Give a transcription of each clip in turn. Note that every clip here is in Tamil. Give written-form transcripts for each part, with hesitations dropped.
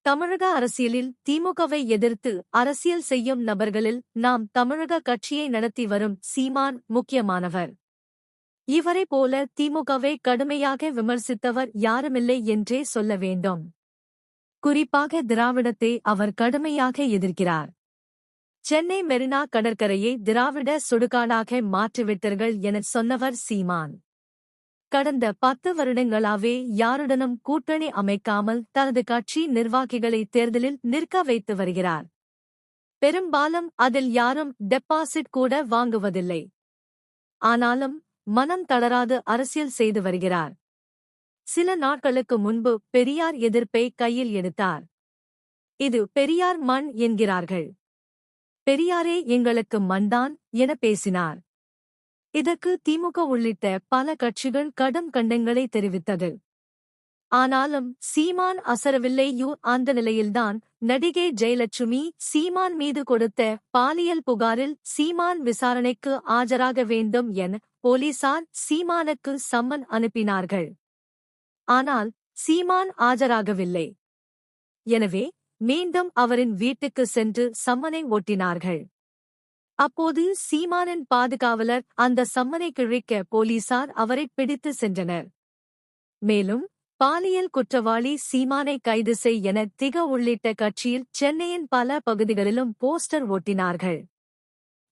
தமிழக அரசியலில் திமுகவை எதிர்த்து அரசியல் செய்யும் நபர்களில் நாம் தமிழக கட்சியை நடத்தி வரும் சீமான் முக்கியமானவர். இவரைப் போல திமுகவை கடுமையாக விமர்சித்தவர் யாருமில்லை என்றே சொல்ல வேண்டும். குறிப்பாக திராவிடத்தை அவர் கடுமையாக எதிர்க்கிறார். சென்னை மெரினா கடற்கரையை திராவிட சுடுகாடாக மாற்றிவிட்டீர்கள் எனச் சொன்னவர் சீமான். கடந்த 10 வருடங்களாவே யாருடனும் கூட்டணி அமைக்காமல் தனது கட்சி நிர்வாகிகளை தேர்தலில் நிற்க வைத்து வருகிறார். பெரும்பாலும் அதில் யாரும் டெபாசிட் கூட வாங்குவதில்லை. ஆனாலும் மனம் தளராது அரசியல் செய்து வருகிறார். சில நாட்களுக்கு முன்பு பெரியார் எதிர்ப்பை கையில் எடுத்தார். இது பெரியார் மண் என்கிறார்கள். பெரியாரே எங்களுக்கு மண்தான் என பேசினார். இதற்கு திமுக உள்ளிட்ட பல கட்சிகள் கடும் கண்டனங்களை தெரிவித்தது. ஆனாலும் சீமான் அசரவில்லை. அந்த நிலையில்தான் நடிகை ஜெயலட்சுமி சீமான் மீது கொடுத்த பாலியல் புகாரில் சீமான் விசாரணைக்கு ஆஜராக வேண்டும் என போலீசார் சீமானுக்கு சம்மன் அனுப்பினார்கள். ஆனால் சீமான் ஆஜராகவில்லை. எனவே மீண்டும் அவரின் வீட்டுக்கு சென்று சம்மனை ஒட்டினார்கள். அப்போது சீமானின் பாதுகாவலர் அந்த சம்மனை கிழிக்க போலீசார் அவரை பிடித்து சென்றனர். மேலும் பாலியல் குற்றவாளி சீமானை கைது செய் என திக உள்ளிட்ட கட்சியில் சென்னையின் பல பகுதிகளிலும் போஸ்டர் ஒட்டினார்கள்.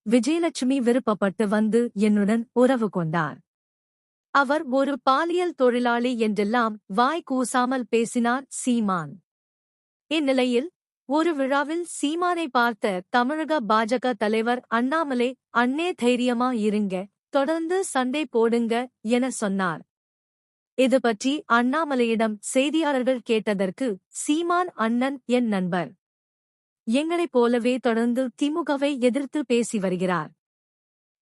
விஜயலட்சுமி விருப்பப்பட்டு வந்து என்னுடன் உறவு கொண்டார். அவர் ஒரு பாலியல் தொழிலாளி என்றெல்லாம் வாய் கூசாமல் பேசினார் சீமான். இந்நிலையில் ஒரு விழாவில் சீமானை பார்த்த தமிழக பாஜக தலைவர் அண்ணாமலை, அண்ணே தைரியமா இருங்க, தொடர்ந்து சண்டை போடுங்க என சொன்னார். இது பற்றி அண்ணாமலையிடம் செய்தியாளர்கள் கேட்டதற்கு சீமான், அண்ணன் என் நண்பர். எங்களைப் போலவே தொடர்ந்து திமுகவை எதிர்த்து பேசி வருகிறார்.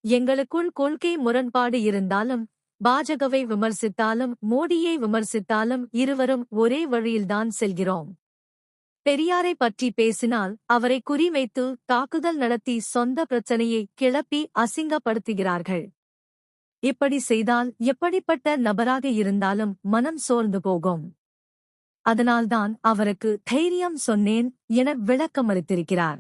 எங்களுக்குள் கொள்கை முரண்பாடு இருந்தாலும் பாஜகவை விமர்சித்தாலும் மோடியை விமர்சித்தாலும் இருவரும் ஒரே வழியில்தான் செல்கிறோம். பெரியாரை பற்றி பேசினால் அவரை குறிவைத்து தாக்குதல் நடத்தி சொந்த பிரச்சனையை கிளப்பி அசிங்கப்படுத்துகிறார்கள். இப்படி செய்தால் எப்படிப்பட்ட நபராக இருந்தாலும் மனம் சோர்ந்து போகும். அதனால்தான் அவருக்கு தைரியம் சொன்னேன் என விளக்கமளித்திருக்கிறார்.